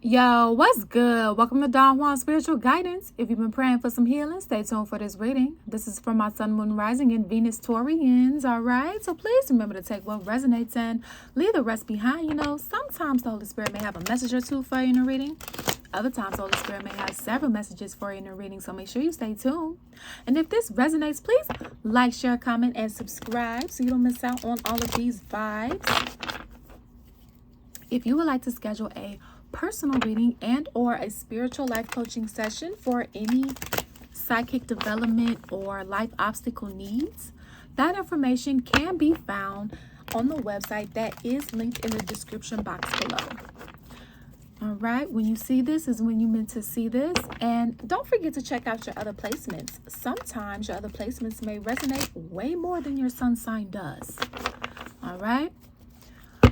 Yo, what's good? Welcome to Don Juan Spiritual Guidance. If you've been praying for some healing, stay tuned for this reading. This is for my Sun, Moon, Rising, and Venus Taurians, all right? So please remember to take what resonates and leave the rest behind. Sometimes the Holy Spirit may have a message or two for you in a reading. Other times the Holy Spirit may have several messages for you in a reading, so make sure you stay tuned. And if this resonates, please like, share, comment, and subscribe so you don't miss out on all of these vibes. If you would like to schedule a personal reading and or a spiritual life coaching session for any psychic development or life obstacle needs, that information can be found on the website that is linked in the description box below. All right, when you see this is when you meant to see this. And don't forget to check out your other placements. Sometimes your other placements may resonate way more than your sun sign does. All right.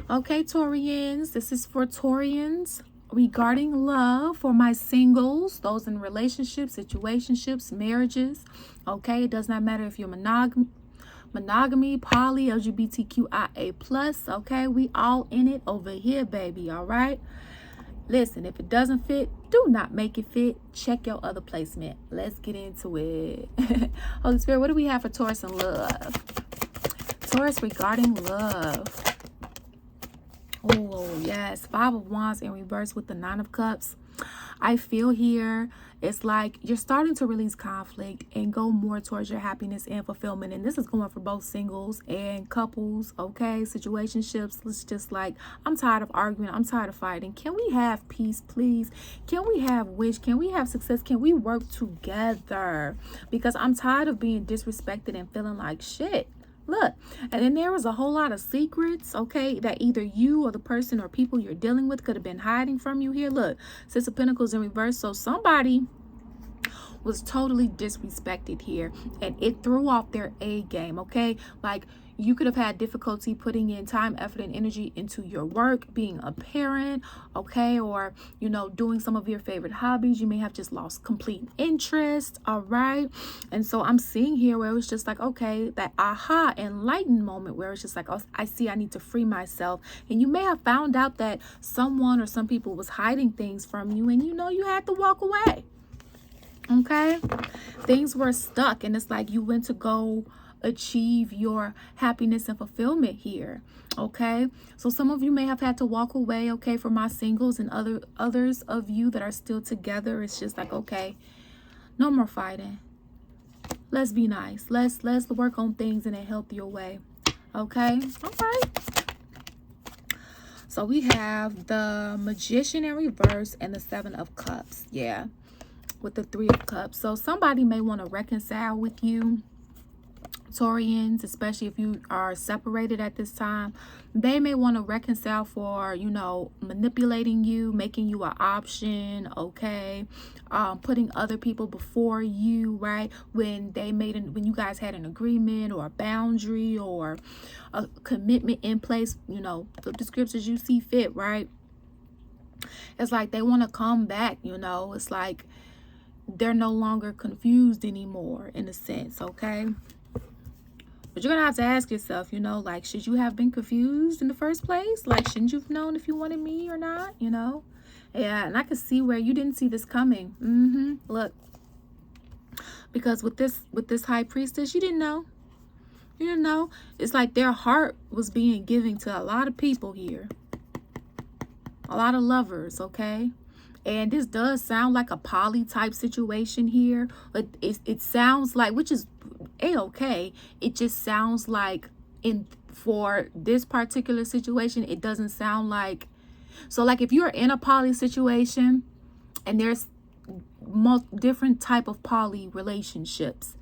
Okay, Taurians, this is for Taurians regarding love for my singles, those in relationships, situationships, marriages. Okay, it does not matter if you're monogamy, poly, LGBTQIA+. Okay, we all in it over here, baby. All right. Listen, if it doesn't fit, do not make it fit. Check your other placement. Let's get into it. Holy Spirit, what do we have for Taurus and love? Taurus regarding love. Oh, yes. 5 of Wands in reverse with the 9 of Cups. I feel here it's like you're starting to release conflict and go more towards your happiness and fulfillment. And this is going for both singles and couples, okay? Situationships. It's just like, I'm tired of arguing. I'm tired of fighting. Can we have peace, please? Can we have wish? Can we have success? Can we work together? Because I'm tired of being disrespected and feeling like shit. Look, and then there was a whole lot of secrets, okay, that either you or the person or people you're dealing with could have been hiding from you here. Look, 6 of Pentacles in reverse. So somebody was totally disrespected here and it threw off their A game, okay? Like, you could have had difficulty putting in time, effort, and energy into your work, being a parent, okay? Or, doing some of your favorite hobbies. You may have just lost complete interest, all right? And so I'm seeing here where it was just like, okay, that aha, enlightened moment where it's just like, oh, I see I need to free myself. And you may have found out that someone or some people was hiding things from you and you had to walk away, okay? Things were stuck and it's like you went to go achieve your happiness and fulfillment here, okay? So some of you may have had to walk away, okay? For my singles and others of you that are still together, it's just like, okay, no more fighting. Let's be nice. Let's work on things in a healthier way, okay? All right. So we have the Magician in reverse and the 7 of Cups, yeah, with the 3 of Cups. So somebody may want to reconcile with you, Taurians, especially if you are separated at this time. They may want to reconcile for, manipulating you, making you an option, okay? Putting other people before you, right? When you guys had an agreement or a boundary or a commitment in place, flip the scriptures you see fit, right? It's like they want to come back, it's like they're no longer confused anymore in a sense, okay? But you're going to have to ask yourself, like, should you have been confused in the first place? Like, shouldn't you have known if you wanted me or not, Yeah, and I could see where you didn't see this coming. Look, because with this high priestess, you didn't know. You didn't know. It's like their heart was being given to a lot of people here. A lot of lovers, okay? And this does sound like a poly type situation here. But it sounds like, which is a-okay. It just sounds like for this particular situation, it doesn't sound like. So like if you're in a poly situation and there's different type of poly relationships,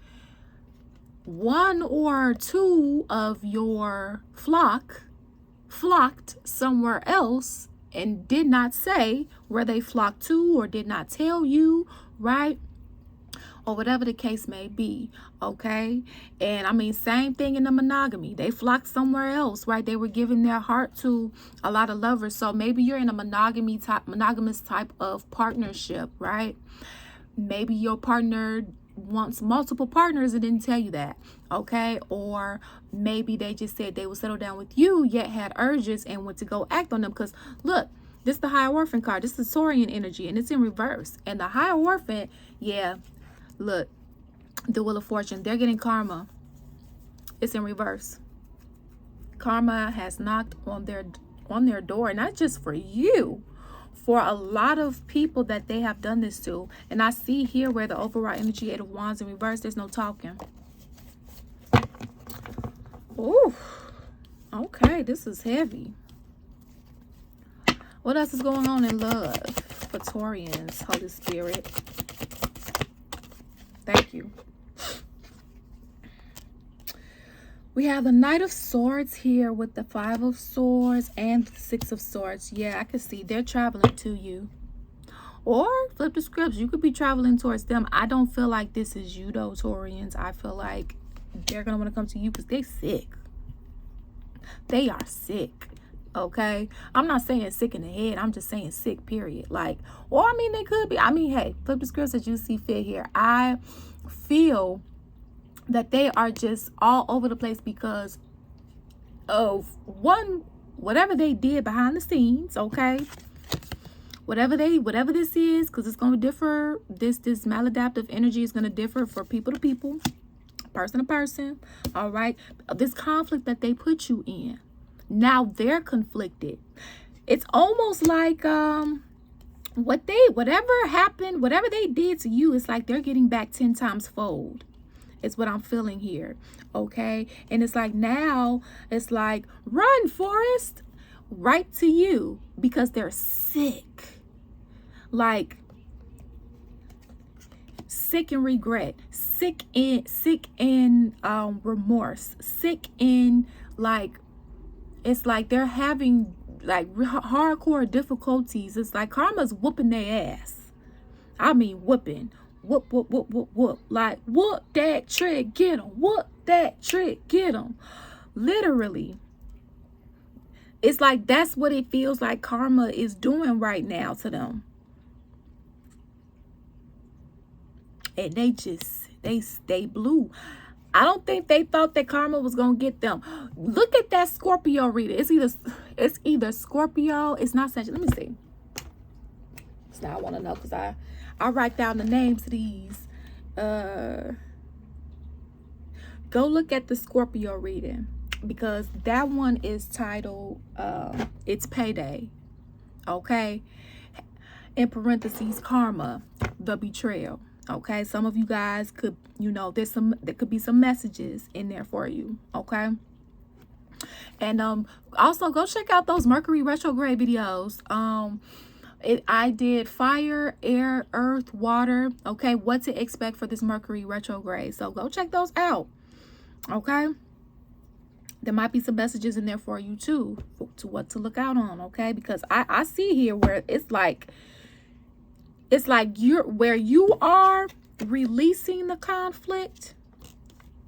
1 or 2 of your flocked somewhere else and did not say where they flocked to or did not tell you, right? Or whatever the case may be, okay? And I mean, same thing in the monogamy. They flocked somewhere else, right? They were giving their heart to a lot of lovers. So maybe you're in a monogamous type of partnership, right? Maybe your partner wants multiple partners and didn't tell you that, okay? Or maybe they just said they would settle down with you, yet had urges and went to go act on them. Because look, This is the Hierophant card. This is Taurian energy, and it's in reverse. And the Hierophant, yeah, look, the Wheel of Fortune, they're getting karma. It's in reverse. Karma has knocked on their door, not just for you, for a lot of people that they have done this to. And I see here where the overall energy, 8 of Wands in reverse, there's no talking. Ooh, okay, this is heavy. What else is going on in love for Taurians, Holy Spirit? Thank you. We have the Knight of Swords here with the 5 of Swords and the 6 of Swords. Yeah, I can see they're traveling to you. Or flip the scripts. You could be traveling towards them. I don't feel like this is you, though, Taurians. I feel like they're going to want to come to you because they're sick. They are sick. Okay? I'm not saying sick in the head. I'm just saying sick, period. Like, or I mean, they could be. I mean, hey, flip the scripts as you see fit here. I feel that they are just all over the place because of whatever they did behind the scenes. Okay, whatever this is, because it's going to differ. This maladaptive energy is going to differ for people to people, person to person. All right, this conflict that they put you in, now they're conflicted. It's almost like whatever happened, whatever they did to you, it's like they're getting back 10 times fold. It's what I'm feeling here. Okay. And it's like now it's like run, Forest, right to you because they're sick. Like sick in regret, sick in remorse, sick in like, it's like they're having like hardcore difficulties. It's like karma's whooping their ass. I mean whooping. Whoop, whoop, whoop, whoop, whoop. Like, whoop that trick, get them. Whoop that trick, get them. Literally. It's like that's what it feels like karma is doing right now to them. And they just, they blew. I don't think they thought that karma was going to get them. Look at that Scorpio reader. It's either Scorpio. It's not such. Let me see. So now I want to know because I write down the names of these. Go look at the Scorpio reading because that one is titled it's payday. Okay, in parentheses, karma, the betrayal. Okay, some of you guys could, you know, there could be some messages in there for you. Okay, and also go check out those Mercury retrograde videos. I did fire, air, earth, water. Okay, what to expect for this Mercury retrograde. So go check those out. Okay, there might be some messages in there for you too, to what to look out on. Okay, because I see here where it's like you are releasing the conflict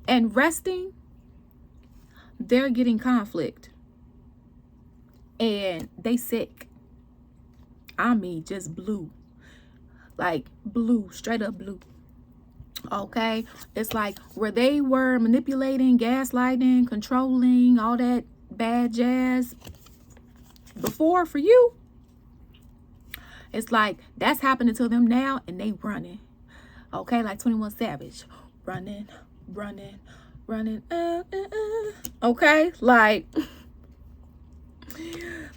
and resting. They're getting conflict and they sick. I mean, just blue, like blue, straight up blue. Okay, it's like where they were manipulating, gaslighting, controlling, all that bad jazz before for you. It's like that's happening to them now and they running. Okay, like 21 Savage, running. Okay, like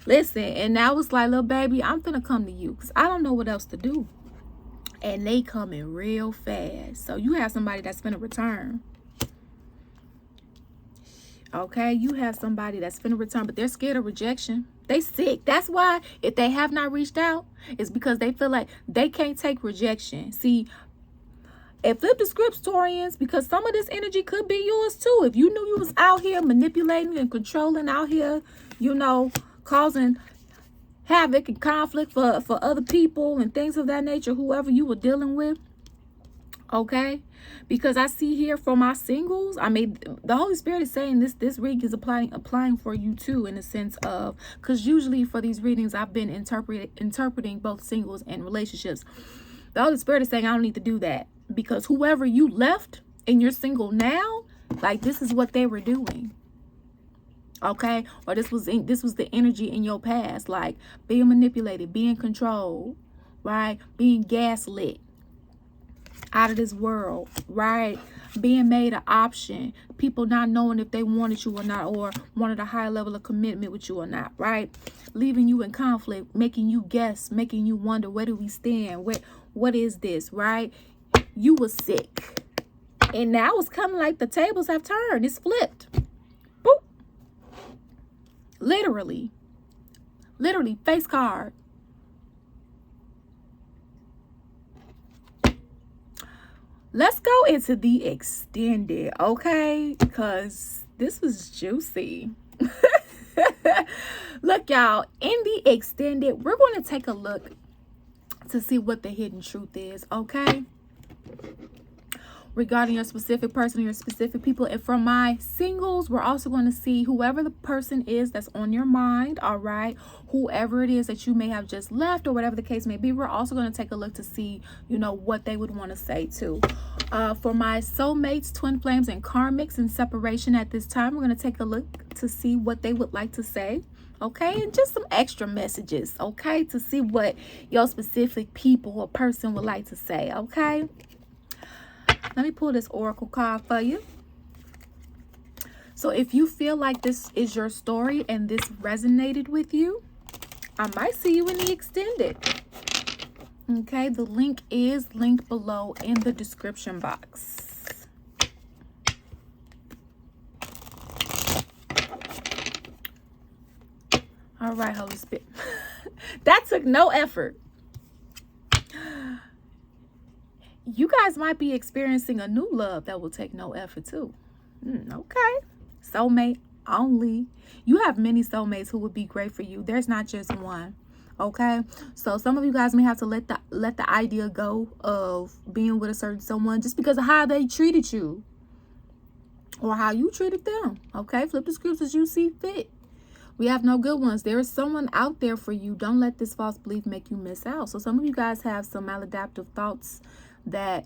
listen, and now it's like, little baby, I'm finna come to you because I don't know what else to do. And they coming real fast. So you have somebody that's finna return. Okay, you have somebody that's finna return, but they're scared of rejection. They sick. That's why if they have not reached out, it's because they feel like they can't take rejection. See, and flip the scripts, Taurians, because some of this energy could be yours too. If you knew you was out here manipulating and controlling, out here, you know, causing havoc and conflict for other people and things of that nature, whoever you were dealing with. Okay, because I see here for my singles, I mean, the Holy Spirit is saying this reading is applying for you too, in the sense of, because usually for these readings I've been interpreting both singles and relationships. The Holy Spirit is saying I don't need to do that, because whoever you left and you're single now, like this is what they were doing. Okay, or this was the energy in your past, like being manipulated, being controlled, right? Being gaslit, out of this world, right? Being made an option, people not knowing if they wanted you or not, or wanted a high level of commitment with you or not, right? Leaving you in conflict, making you guess, making you wonder, where do we stand? What is this, right? You were sick, and now it's kind of like the tables have turned. It's flipped. Boop. Literally face card. Let's go into the extended, okay? Because this was juicy. Look, y'all, in the extended, we're going to take a look to see what the hidden truth is, okay? Regarding your specific person or your specific people. And for my singles, we're also going to see whoever the person is that's on your mind, all right? Whoever it is that you may have just left, or whatever the case may be, we're also going to take a look to see, you know, what they would want to say too. For my soulmates, twin flames, and karmics in separation at this time, we're going to take a look to see what they would like to say. Okay, and just some extra messages, okay, to see what your specific people or person would like to say, okay? Let me pull this oracle card for you. So if you feel like this is your story and this resonated with you, I might see you in the extended. Okay, the link is linked below in the description box. All right, Holy Spirit. That took no effort. You guys might be experiencing a new love that will take no effort too. Okay. Soulmate only. You have many soulmates who would be great for you. There's not just one. Okay. So some of you guys may have to let the idea go of being with a certain someone just because of how they treated you or how you treated them. Okay. Flip the scripts as you see fit. We have no good ones. There is someone out there for you. Don't let this false belief make you miss out. So some of you guys have some maladaptive thoughts that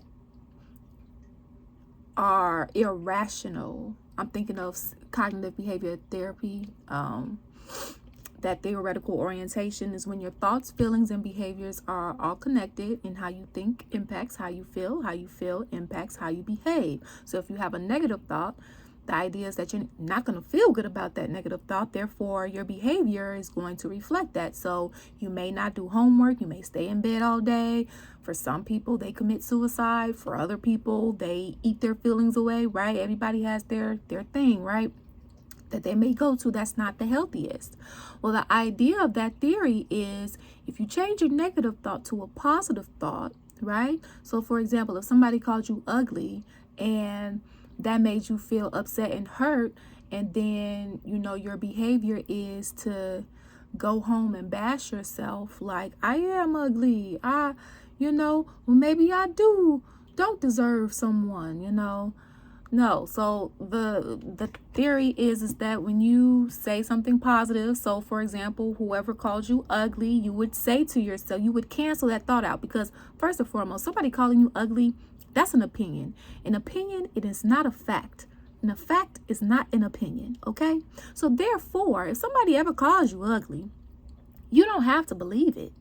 are irrational. I'm thinking of cognitive behavior therapy. That theoretical orientation is when your thoughts, feelings, and behaviors are all connected, and how you think impacts how you feel impacts how you behave. So if you have a negative thought, the idea is that you're not going to feel good about that negative thought. Therefore, your behavior is going to reflect that. So you may not do homework. You may stay in bed all day. For some people, they commit suicide. For other people, they eat their feelings away, right? Everybody has their thing, right? That they may go to that's not the healthiest. Well, the idea of that theory is if you change your negative thought to a positive thought, right? So, for example, if somebody called you ugly and that made you feel upset and hurt, and then, you know, your behavior is to go home and bash yourself like, I am ugly, well, maybe I don't deserve someone, no. So the theory is that when you say something positive, so for example, whoever called you ugly, you would say to yourself, you would cancel that thought out, because first and foremost, somebody calling you ugly, that's an opinion. An opinion, it is not a fact. And a fact is not an opinion, okay? So therefore, if somebody ever calls you ugly, you don't have to believe it.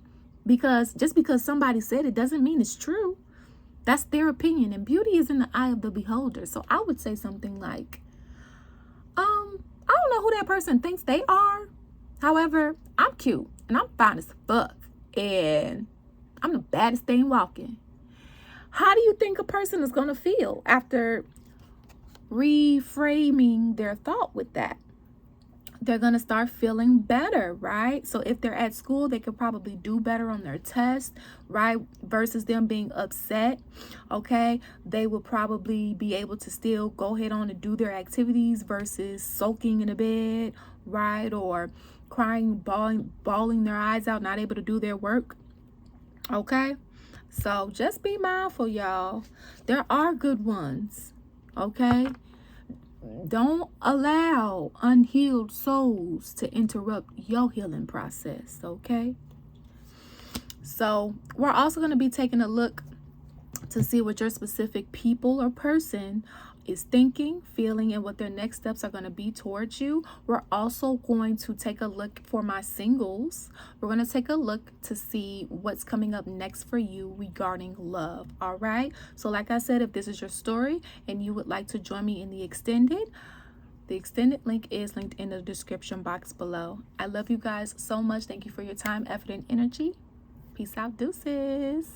Because just because somebody said it doesn't mean it's true. That's their opinion. And beauty is in the eye of the beholder. So I would say something like, I don't know who that person thinks they are. However, I'm cute and I'm fine as fuck. And I'm the baddest thing walking. How do you think a person is going to feel after reframing their thought with that? They're going to start feeling better, right? So if they're at school, they could probably do better on their test, right? Versus them being upset, okay? They will probably be able to still go ahead on and do their activities versus sulking in the bed, right? Or crying, bawling their eyes out, not able to do their work, okay? So just be mindful, y'all. There are good ones, okay? Don't allow unhealed souls to interrupt your healing process, okay? So we're also going to be taking a look to see what your specific people or person is thinking, feeling, and what their next steps are going to be towards you. We're also going to take a look for my singles. We're going to take a look to see what's coming up next for you regarding love. All right. So like I said, if this is your story and you would like to join me in the extended link is linked in the description box below. I love you guys so much. Thank you for your time, effort, and energy. Peace out. Deuces.